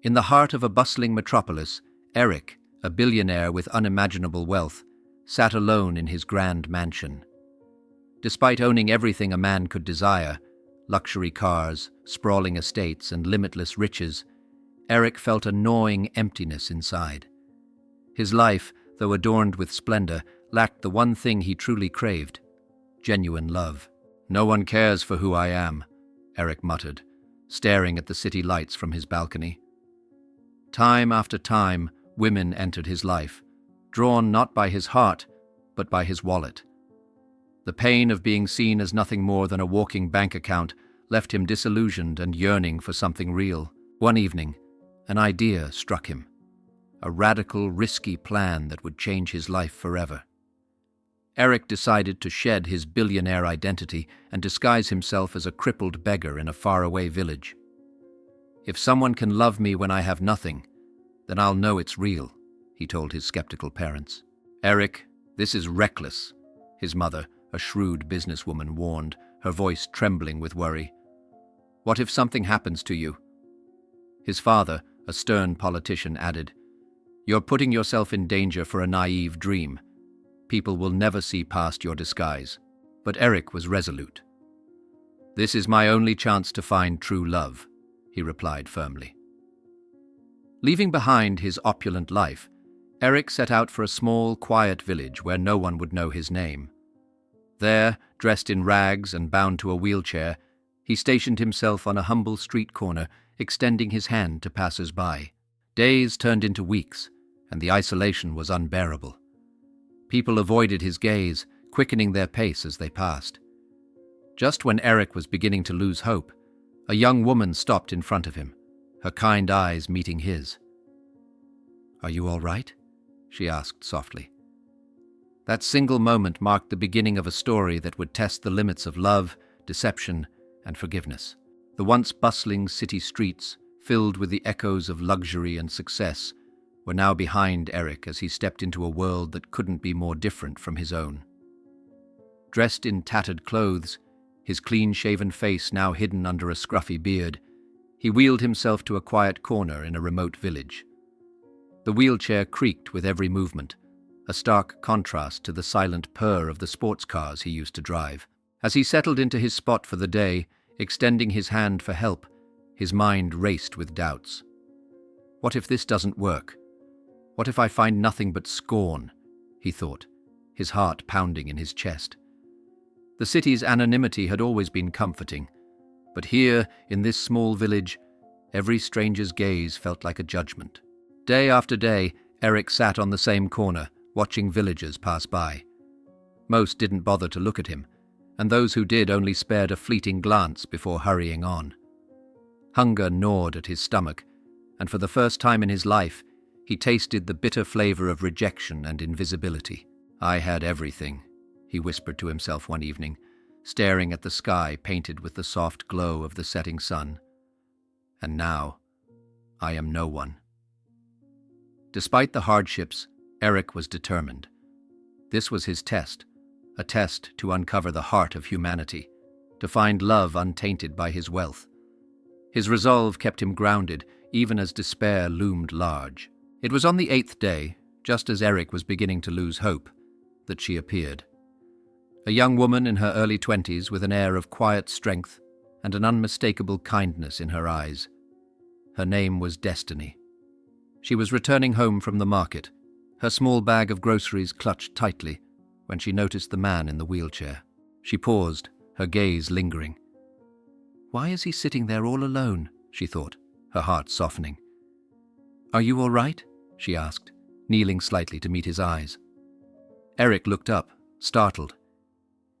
In the heart of a bustling metropolis, Eric, a billionaire with unimaginable wealth, sat alone in his grand mansion. Despite owning everything a man could desire, luxury cars, sprawling estates, and limitless riches, Eric felt a gnawing emptiness inside. His life, though adorned with splendor, lacked the one thing he truly craved: genuine love. "No one cares for who I am," Eric muttered, staring at the city lights from his balcony. Time after time, women entered his life, drawn not by his heart, but by his wallet. The pain of being seen as nothing more than a walking bank account left him disillusioned and yearning for something real. One evening, an idea struck him. A radical, risky plan that would change his life forever. Eric decided to shed his billionaire identity and disguise himself as a crippled beggar in a faraway village. "If someone can love me when I have nothing, then I'll know it's real," he told his skeptical parents. "Eric, this is reckless," his mother, a shrewd businesswoman, warned, her voice trembling with worry. "What if something happens to you?" His father, a stern politician, added, "You're putting yourself in danger for a naive dream. People will never see past your disguise." But Eric was resolute. "This is my only chance to find true love," he replied firmly. Leaving behind his opulent life, Eric set out for a small, quiet village where no one would know his name. There, dressed in rags and bound to a wheelchair, he stationed himself on a humble street corner, extending his hand to passers-by. Days turned into weeks, and the isolation was unbearable. People avoided his gaze, quickening their pace as they passed. Just when Eric was beginning to lose hope, a young woman stopped in front of him, her kind eyes meeting his. "Are you all right?" she asked softly. That single moment marked the beginning of a story that would test the limits of love, deception, and forgiveness. The once bustling city streets, filled with the echoes of luxury and success, were now behind Eric as he stepped into a world that couldn't be more different from his own. Dressed in tattered clothes, his clean-shaven face now hidden under a scruffy beard, he wheeled himself to a quiet corner in a remote village. The wheelchair creaked with every movement, a stark contrast to the silent purr of the sports cars he used to drive. As he settled into his spot for the day, extending his hand for help, his mind raced with doubts. "What if this doesn't work? What if I find nothing but scorn?" he thought, his heart pounding in his chest. The city's anonymity had always been comforting, but here, in this small village, every stranger's gaze felt like a judgment. Day after day, Eric sat on the same corner, watching villagers pass by. Most didn't bother to look at him, and those who did only spared a fleeting glance before hurrying on. Hunger gnawed at his stomach, and for the first time in his life, he tasted the bitter flavor of rejection and invisibility. "I had everything," he whispered to himself one evening, staring at the sky painted with the soft glow of the setting sun. "And now, I am no one." Despite the hardships, Eric was determined. This was his test, a test to uncover the heart of humanity, to find love untainted by his wealth. His resolve kept him grounded, even as despair loomed large. It was on the 8th day, just as Eric was beginning to lose hope, that she appeared. A young woman in her early 20s with an air of quiet strength and an unmistakable kindness in her eyes. Her name was Destiny. She was returning home from the market, her small bag of groceries clutched tightly, when she noticed the man in the wheelchair. She paused, her gaze lingering. "Why is he sitting there all alone?" she thought, her heart softening. "Are you all right?" she asked, kneeling slightly to meet his eyes. Eric looked up, startled.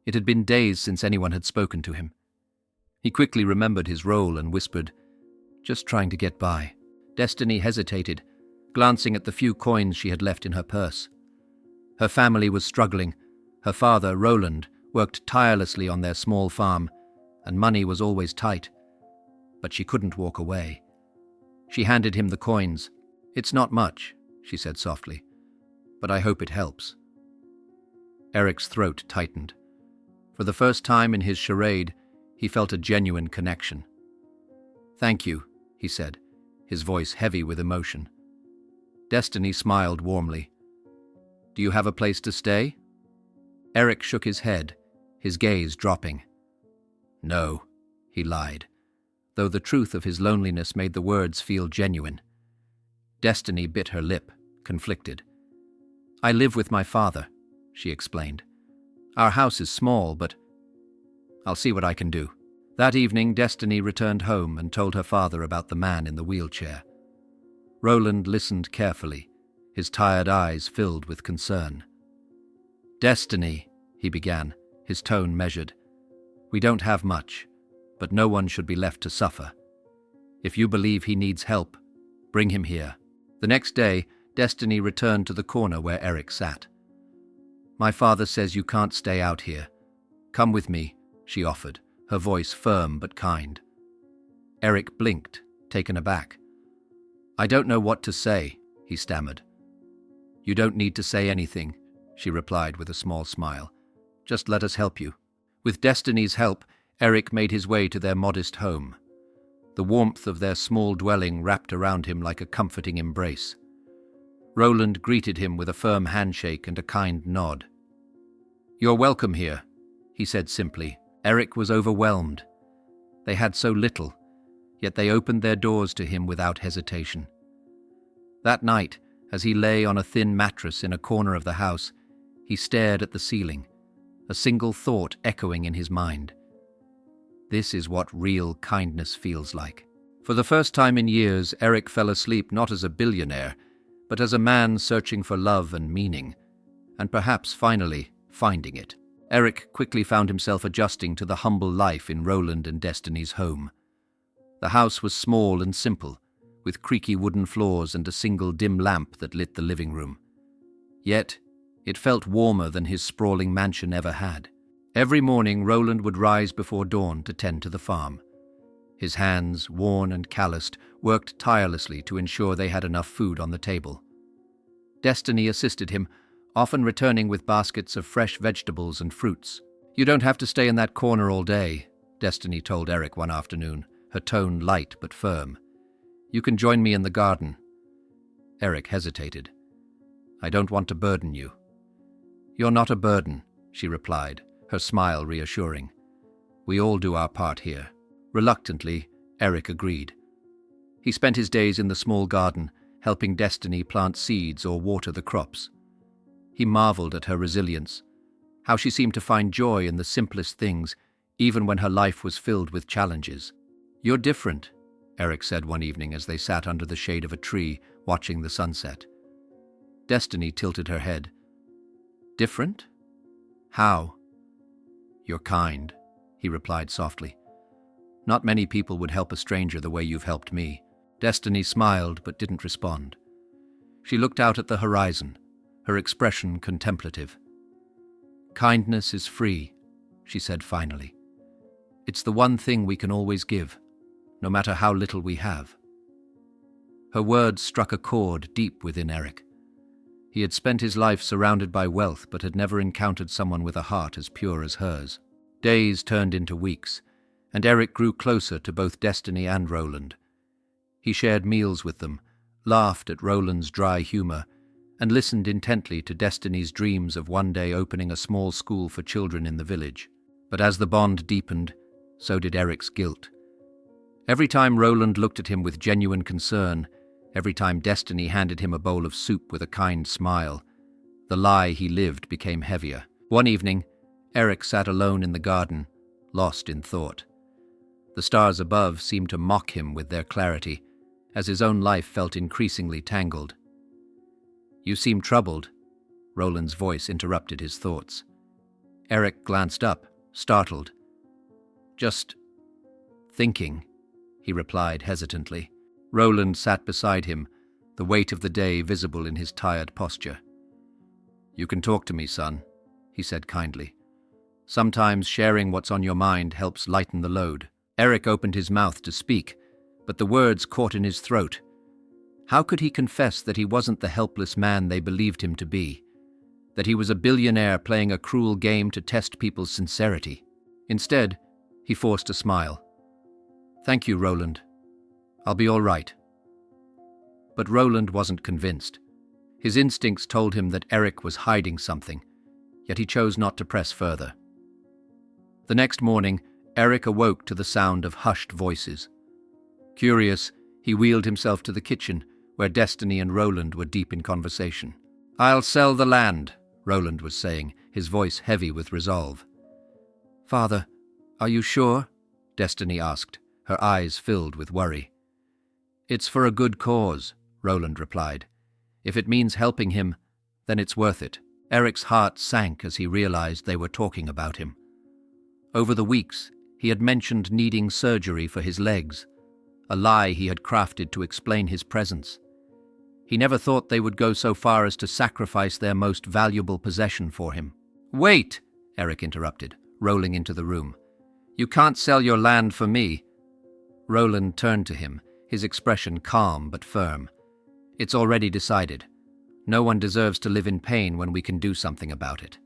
It had been days since anyone had spoken to him. He quickly remembered his role and whispered, "Just trying to get by." Destiny hesitated, glancing at the few coins she had left in her purse. Her family was struggling. Her father, Roland, worked tirelessly on their small farm, and money was always tight. But she couldn't walk away. She handed him the coins. "It's not much," she said softly, "but I hope it helps." Eric's throat tightened. For the first time in his charade, he felt a genuine connection. "Thank you," he said, his voice heavy with emotion. Destiny smiled warmly. "Do you have a place to stay?" Eric shook his head, his gaze dropping. "No," he lied, though the truth of his loneliness made the words feel genuine. Destiny bit her lip, conflicted. "I live with my father," she explained. "Our house is small, but I'll see what I can do." That evening, Destiny returned home and told her father about the man in the wheelchair. Roland listened carefully, his tired eyes filled with concern. "Destiny," he began, his tone measured. "We don't have much, but no one should be left to suffer. If you believe he needs help, bring him here." The next day, Destiny returned to the corner where Eric sat. "My father says you can't stay out here. Come with me," she offered, her voice firm but kind. Eric blinked, taken aback. "I don't know what to say," he stammered. "You don't need to say anything," she replied with a small smile. "Just let us help you." With Destiny's help, Eric made his way to their modest home. The warmth of their small dwelling wrapped around him like a comforting embrace. Roland greeted him with a firm handshake and a kind nod. "You're welcome here," he said simply. Eric was overwhelmed. They had so little, yet they opened their doors to him without hesitation. That night, as he lay on a thin mattress in a corner of the house, he stared at the ceiling, a single thought echoing in his mind. This is what real kindness feels like. For the first time in years, Eric fell asleep not as a billionaire, but as a man searching for love and meaning, and perhaps finally finding it. Eric quickly found himself adjusting to the humble life in Roland and Destiny's home. The house was small and simple, with creaky wooden floors and a single dim lamp that lit the living room. Yet, it felt warmer than his sprawling mansion ever had. Every morning, Roland would rise before dawn to tend to the farm. His hands, worn and calloused, worked tirelessly to ensure they had enough food on the table. Destiny assisted him, often returning with baskets of fresh vegetables and fruits. "You don't have to stay in that corner all day," Destiny told Eric one afternoon, her tone light but firm. "You can join me in the garden." Eric hesitated. "I don't want to burden you." "You're not a burden," she replied, her smile reassuring. "We all do our part here." Reluctantly, Eric agreed. He spent his days in the small garden, helping Destiny plant seeds or water the crops. He marveled at her resilience, how she seemed to find joy in the simplest things, even when her life was filled with challenges. "You're different," Eric said one evening as they sat under the shade of a tree, watching the sunset. Destiny tilted her head. "Different? How?" "You're kind," he replied softly. "Not many people would help a stranger the way you've helped me." Destiny smiled but didn't respond. She looked out at the horizon, her expression contemplative. "Kindness is free," she said finally. "It's the one thing we can always give, no matter how little we have." Her words struck a chord deep within Eric. He had spent his life surrounded by wealth but had never encountered someone with a heart as pure as hers. Days turned into weeks, and Eric grew closer to both Destiny and Roland. He shared meals with them, laughed at Roland's dry humor, and listened intently to Destiny's dreams of one day opening a small school for children in the village. But as the bond deepened, so did Eric's guilt. Every time Roland looked at him with genuine concern, every time Destiny handed him a bowl of soup with a kind smile, the lie he lived became heavier. One evening, Eric sat alone in the garden, lost in thought. The stars above seemed to mock him with their clarity, as his own life felt increasingly tangled. "You seem troubled," Roland's voice interrupted his thoughts. Eric glanced up, startled. "Just thinking," he replied hesitantly. Roland sat beside him, the weight of the day visible in his tired posture. "You can talk to me, son," he said kindly. "Sometimes sharing what's on your mind helps lighten the load." Eric opened his mouth to speak, but the words caught in his throat. How could he confess that he wasn't the helpless man they believed him to be? That he was a billionaire playing a cruel game to test people's sincerity? Instead, he forced a smile. "Thank you, Roland. I'll be all right." But Roland wasn't convinced. His instincts told him that Eric was hiding something, yet he chose not to press further. The next morning, Eric awoke to the sound of hushed voices. Curious, he wheeled himself to the kitchen, where Destiny and Roland were deep in conversation. "I'll sell the land," Roland was saying, his voice heavy with resolve. "Father, are you sure?" Destiny asked, her eyes filled with worry. "It's for a good cause," Roland replied. "If it means helping him, then it's worth it." Eric's heart sank as he realized they were talking about him. Over the weeks, he had mentioned needing surgery for his legs, a lie he had crafted to explain his presence. He never thought they would go so far as to sacrifice their most valuable possession for him. "Wait!" Eric interrupted, rolling into the room. "You can't sell your land for me." Roland turned to him, his expression calm but firm. "It's already decided. No one deserves to live in pain when we can do something about it."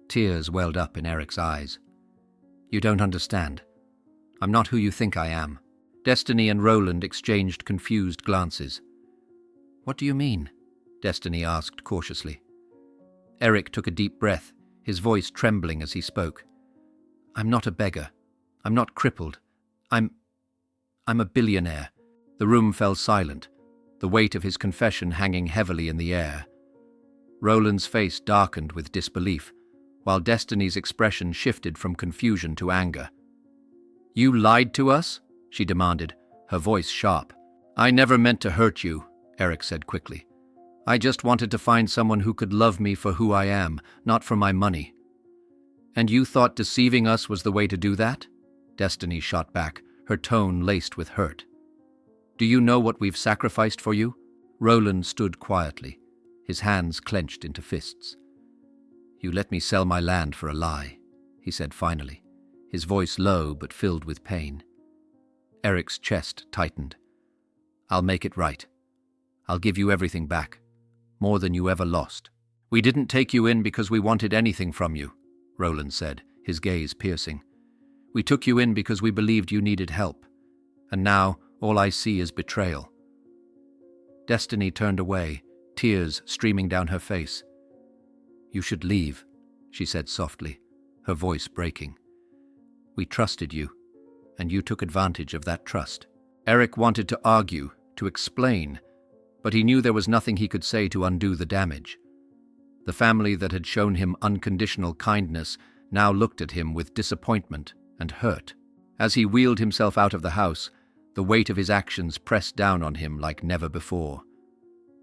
Tears welled up in Eric's eyes. "You don't understand. I'm not who you think I am." Destiny and Roland exchanged confused glances. "What do you mean?" Destiny asked cautiously. Eric took a deep breath, his voice trembling as he spoke. "I'm not a beggar. I'm not crippled. I'm a billionaire." The room fell silent, the weight of his confession hanging heavily in the air. Roland's face darkened with disbelief, while Destiny's expression shifted from confusion to anger. "You lied to us?" she demanded, her voice sharp. "I never meant to hurt you," Eric said quickly. "I just wanted to find someone who could love me for who I am, not for my money." "And you thought deceiving us was the way to do that?" Destiny shot back, her tone laced with hurt. "Do you know what we've sacrificed for you?" Roland stood quietly, his hands clenched into fists. "You let me sell my land for a lie," he said finally, his voice low but filled with pain. Eric's chest tightened. "I'll make it right. I'll give you everything back, more than you ever lost." "We didn't take you in because we wanted anything from you," Roland said, his gaze piercing. "We took you in because we believed you needed help. And now, all I see is betrayal." Destiny turned away, tears streaming down her face. "You should leave," she said softly, her voice breaking. "We trusted you, and you took advantage of that trust." Eric wanted to argue, to explain, but he knew there was nothing he could say to undo the damage. The family that had shown him unconditional kindness now looked at him with disappointment and hurt. As he wheeled himself out of the house, the weight of his actions pressed down on him like never before.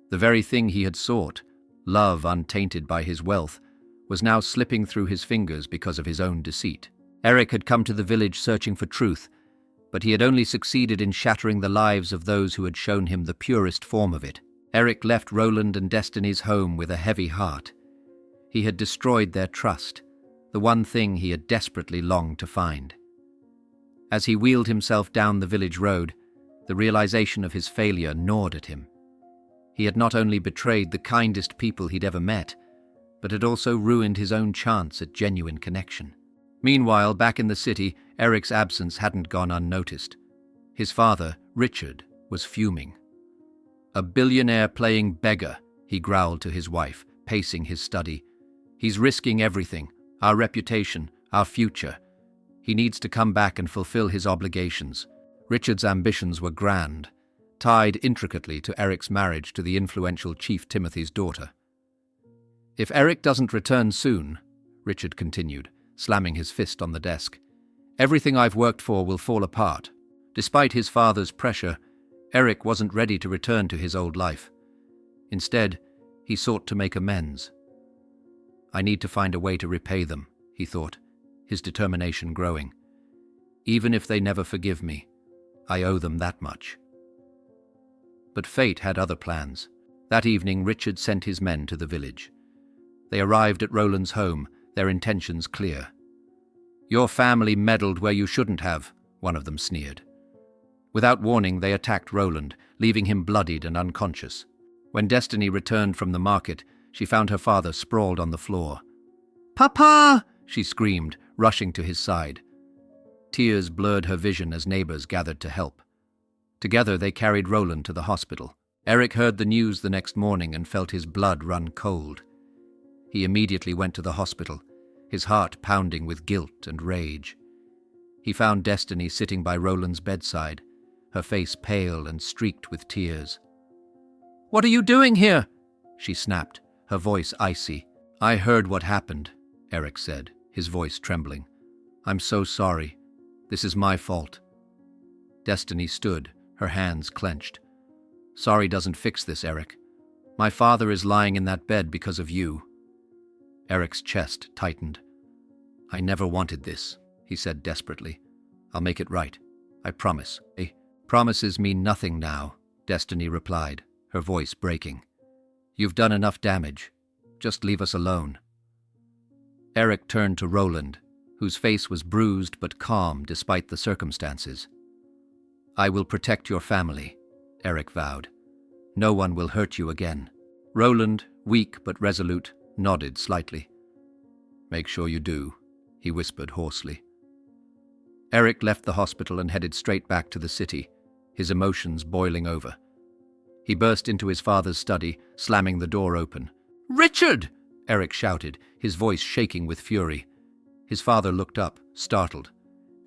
The very thing he had sought, love untainted by his wealth, was now slipping through his fingers because of his own deceit. Eric had come to the village searching for truth, but he had only succeeded in shattering the lives of those who had shown him the purest form of it. Eric left Roland and Destiny's home with a heavy heart. He had destroyed their trust, the one thing he had desperately longed to find. As he wheeled himself down the village road, the realization of his failure gnawed at him. He had not only betrayed the kindest people he'd ever met, but had also ruined his own chance at genuine connection. Meanwhile, back in the city, Eric's absence hadn't gone unnoticed. His father, Richard, was fuming. "A billionaire playing beggar," he growled to his wife, pacing his study. "He's risking everything, our reputation, our future. He needs to come back and fulfill his obligations." Richard's ambitions were grand, tied intricately to Eric's marriage to the influential Chief Timothy's daughter. "If Eric doesn't return soon," Richard continued, slamming his fist on the desk, "everything I've worked for will fall apart." Despite his father's pressure, Eric wasn't ready to return to his old life. Instead, he sought to make amends. "I need to find a way to repay them," he thought, his determination growing. "Even if they never forgive me, I owe them that much." But fate had other plans. That evening, Richard sent his men to the village. They arrived at Roland's home, their intentions clear. "Your family meddled where you shouldn't have," one of them sneered. Without warning, they attacked Roland, leaving him bloodied and unconscious. When Destiny returned from the market, she found her father sprawled on the floor. "Papa!" she screamed, rushing to his side. Tears blurred her vision as neighbors gathered to help. Together they carried Roland to the hospital. Eric heard the news the next morning and felt his blood run cold. He immediately went to the hospital, his heart pounding with guilt and rage. He found Destiny sitting by Roland's bedside, her face pale and streaked with tears. "What are you doing here?" she snapped, her voice icy. "I heard what happened," Eric said, his voice trembling. "I'm so sorry. This is my fault." Destiny stood, her hands clenched. "Sorry doesn't fix this, Eric. My father is lying in that bed because of you." Eric's chest tightened. "I never wanted this," he said desperately. "I'll make it right. I promise." "Promises mean nothing now," Destiny replied, her voice breaking. "You've done enough damage. Just leave us alone." Eric turned to Roland, whose face was bruised but calm despite the circumstances. "I will protect your family," Eric vowed. "No one will hurt you again." Roland, weak but resolute, nodded slightly. "Make sure you do," he whispered hoarsely. Eric left the hospital and headed straight back to the city, his emotions boiling over. He burst into his father's study, slamming the door open. "Richard!" Eric shouted, his voice shaking with fury. His father looked up, startled.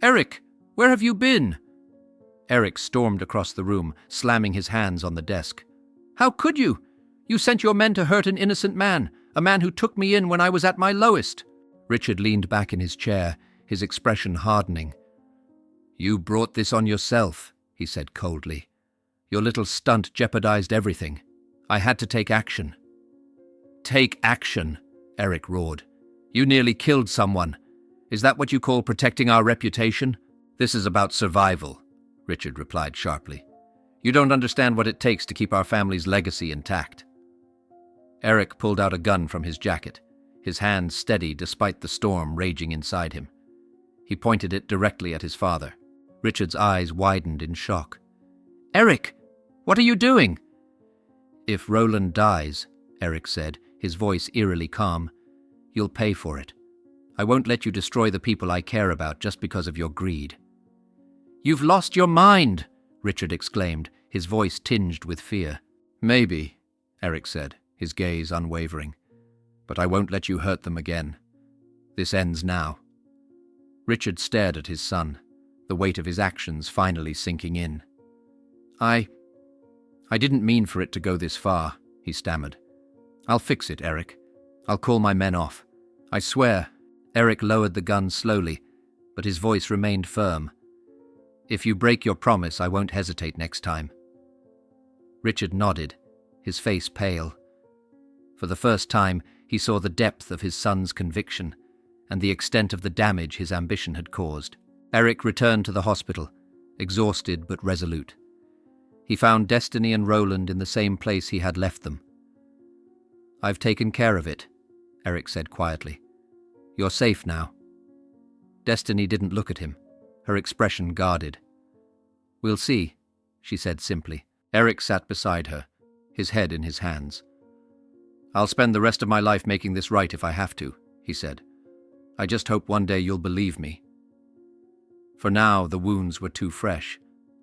"Eric, where have you been?" Eric stormed across the room, slamming his hands on the desk. "How could you? You sent your men to hurt an innocent man, a man who took me in when I was at my lowest." Richard leaned back in his chair, his expression hardening. "You brought this on yourself," he said coldly. "Your little stunt jeopardized everything. I had to take action." "Take action," Eric roared. "You nearly killed someone. Is that what you call protecting our reputation?" "This is about survival," Richard replied sharply. "You don't understand what it takes to keep our family's legacy intact." Eric pulled out a gun from his jacket, his hand steady despite the storm raging inside him. He pointed it directly at his father. Richard's eyes widened in shock. "Eric, what are you doing?" "If Roland dies," Eric said, his voice eerily calm, "you'll pay for it. I won't let you destroy the people I care about just because of your greed." "You've lost your mind!" Richard exclaimed, his voice tinged with fear. "Maybe," Eric said, his gaze unwavering. "But I won't let you hurt them again. This ends now." Richard stared at his son, the weight of his actions finally sinking in. I didn't mean for it to go this far," he stammered. "I'll fix it, Eric. I'll call my men off. I swear." Eric lowered the gun slowly, but his voice remained firm. "If you break your promise, I won't hesitate next time." Richard nodded, his face pale. For the first time, he saw the depth of his son's conviction and the extent of the damage his ambition had caused. Eric returned to the hospital, exhausted but resolute. He found Destiny and Roland in the same place he had left them. "I've taken care of it," Eric said quietly. "You're safe now." Destiny didn't look at him, her expression guarded. "We'll see," she said simply. Eric sat beside her, his head in his hands. "I'll spend the rest of my life making this right if I have to," he said. "I just hope one day you'll believe me." For now, the wounds were too fresh,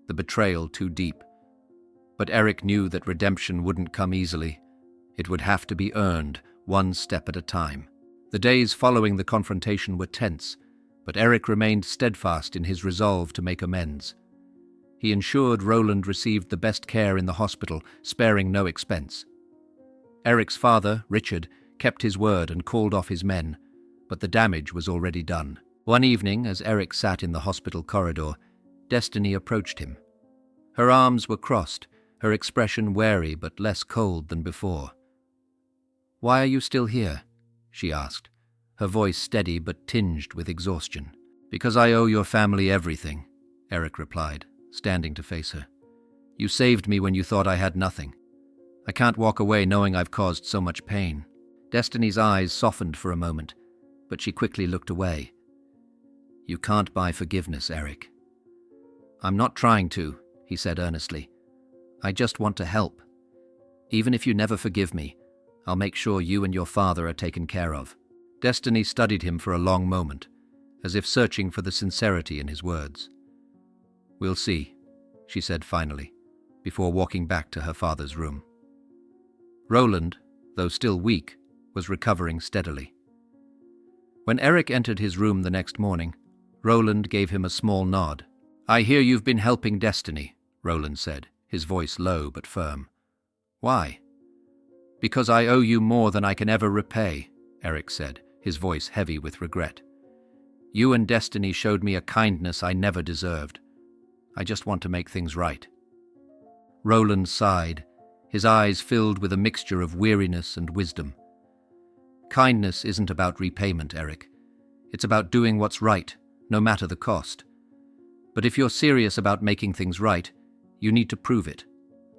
the betrayal too deep. But Eric knew that redemption wouldn't come easily. It would have to be earned, one step at a time. The days following the confrontation were tense, but Eric remained steadfast in his resolve to make amends. He ensured Roland received the best care in the hospital, sparing no expense. Eric's father, Richard, kept his word and called off his men, but the damage was already done. One evening, as Eric sat in the hospital corridor, Destiny approached him. Her arms were crossed, her expression wary but less cold than before. "Why are you still here?" she asked, her voice steady but tinged with exhaustion. "Because I owe your family everything," Eric replied, standing to face her. "You saved me when you thought I had nothing. I can't walk away knowing I've caused so much pain." Destiny's eyes softened for a moment, but she quickly looked away. "You can't buy forgiveness, Eric." "I'm not trying to," he said earnestly. "I just want to help. Even if you never forgive me, I'll make sure you and your father are taken care of." Destiny studied him for a long moment, as if searching for the sincerity in his words. "We'll see," she said finally. before walking back to her father's room. Roland, though still weak, was recovering steadily. When Eric entered his room the next morning, Roland gave him a small nod. "I hear you've been helping Destiny," Roland said, his voice low but firm. "Why?" "Because I owe you more than I can ever repay," Eric said, his voice heavy with regret. "You and Destiny showed me a kindness I never deserved. I just want to make things right." Roland sighed, his eyes filled with a mixture of weariness and wisdom. "Kindness isn't about repayment, Eric. It's about doing what's right, no matter the cost. But if you're serious about making things right, you need to prove it.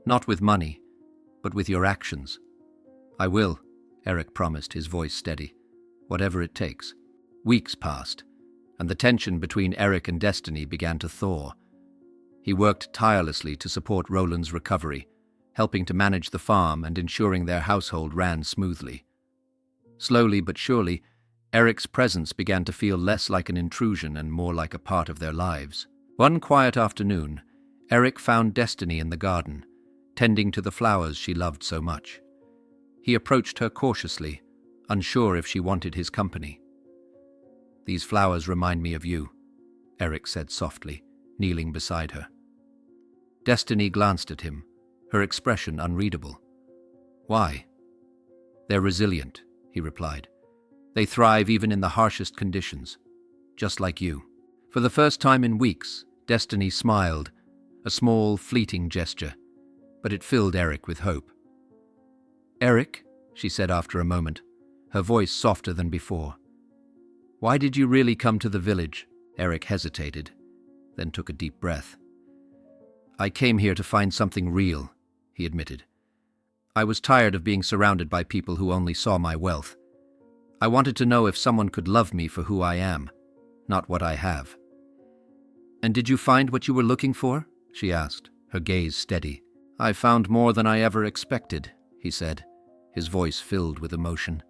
Not with money, but with your actions." "I will," Eric promised, his voice steady. "Whatever it takes." Weeks passed, and the tension between Eric and Destiny began to thaw. He worked tirelessly to support Roland's recovery, helping to manage the farm and ensuring their household ran smoothly. Slowly but surely, Eric's presence began to feel less like an intrusion and more like a part of their lives. One quiet afternoon, Eric found Destiny in the garden, tending to the flowers she loved so much. He approached her cautiously, unsure if she wanted his company. "These flowers remind me of you," Eric said softly, kneeling beside her. Destiny glanced at him, her expression unreadable. "Why?" "They're resilient," he replied. "They thrive even in the harshest conditions, just like you." For the first time in weeks, Destiny smiled, a small, fleeting gesture, but it filled Eric with hope. "Eric," she said after a moment, her voice softer than before. "Why did you really come to the village?" Eric hesitated, then took a deep breath. "I came here to find something real," he admitted. "I was tired of being surrounded by people who only saw my wealth. I wanted to know if someone could love me for who I am, not what I have." "And did you find what you were looking for?" she asked, her gaze steady. "I found more than I ever expected," he said, his voice filled with emotion.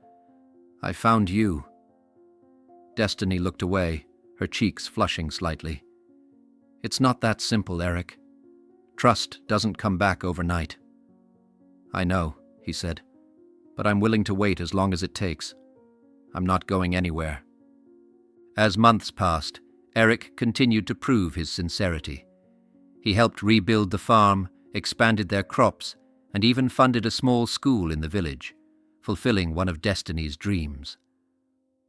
"I found you." Destiny looked away, her cheeks flushing slightly. "It's not that simple, Eric. Trust doesn't come back overnight." "I know," he said, "but I'm willing to wait as long as it takes. I'm not going anywhere." As months passed, Eric continued to prove his sincerity. He helped rebuild the farm, expanded their crops, and even funded a small school in the village, fulfilling one of Destiny's dreams.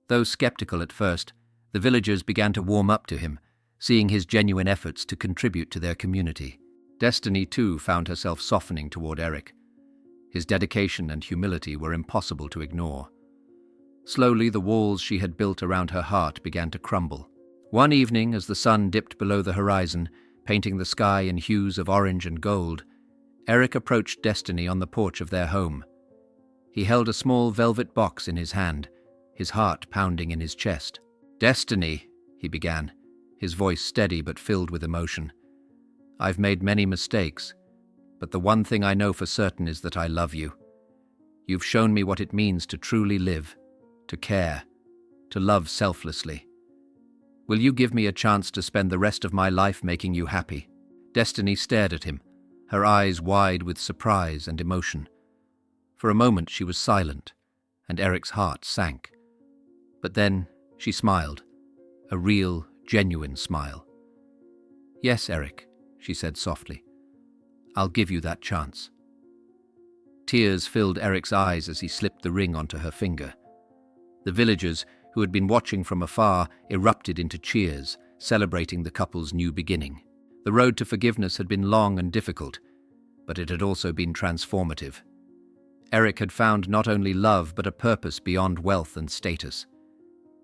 Though skeptical at first, the villagers began to warm up to him, seeing his genuine efforts to contribute to their community. Destiny, too, found herself softening toward Eric. His dedication and humility were impossible to ignore. Slowly, the walls she had built around her heart began to crumble. One evening, as the sun dipped below the horizon, painting the sky in hues of orange and gold, Eric approached Destiny on the porch of their home. He held a small velvet box in his hand, his heart pounding in his chest. "Destiny," he began, his voice steady but filled with emotion. "I've made many mistakes, but the one thing I know for certain is that I love you. You've shown me what it means to truly live, to care, to love selflessly. Will you give me a chance to spend the rest of my life making you happy?" Destiny stared at him, her eyes wide with surprise and emotion. For a moment she was silent, and Eric's heart sank. But then she smiled, a real, genuine smile. "Yes, Eric," she said softly. "I'll give you that chance." Tears filled Eric's eyes as he slipped the ring onto her finger. The villagers, who had been watching from afar, erupted into cheers, celebrating the couple's new beginning. The road to forgiveness had been long and difficult, but it had also been transformative. Eric had found not only love but a purpose beyond wealth and status.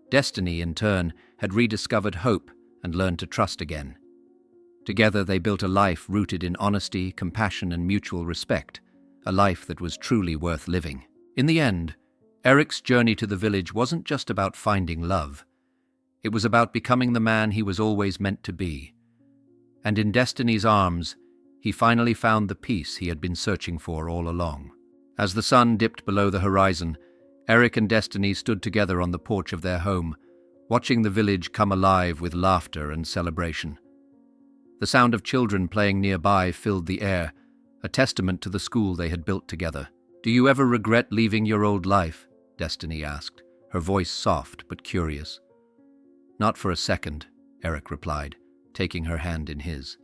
Destiny, in turn, had rediscovered hope and learned to trust again. Together they built a life rooted in honesty, compassion, and mutual respect, a life that was truly worth living. In the end, Eric's journey to the village wasn't just about finding love. It was about becoming the man he was always meant to be. And in Destiny's arms, he finally found the peace he had been searching for all along. As the sun dipped below the horizon, Eric and Destiny stood together on the porch of their home, watching the village come alive with laughter and celebration. The sound of children playing nearby filled the air, a testament to the school they had built together. "Do you ever regret leaving your old life?" Destiny asked, her voice soft but curious. "Not for a second," Eric replied, taking her hand in his.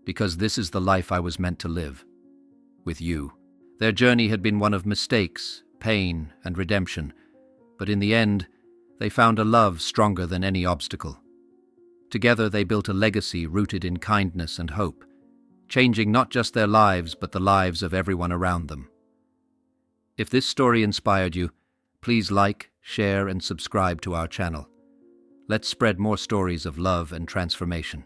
"Because this is the life I was meant to live. With you." Their journey had been one of mistakes, pain, and redemption, but in the end, they found a love stronger than any obstacle. Together they built a legacy rooted in kindness and hope, changing not just their lives but the lives of everyone around them. If this story inspired you, please like, share, and subscribe to our channel. Let's spread more stories of love and transformation.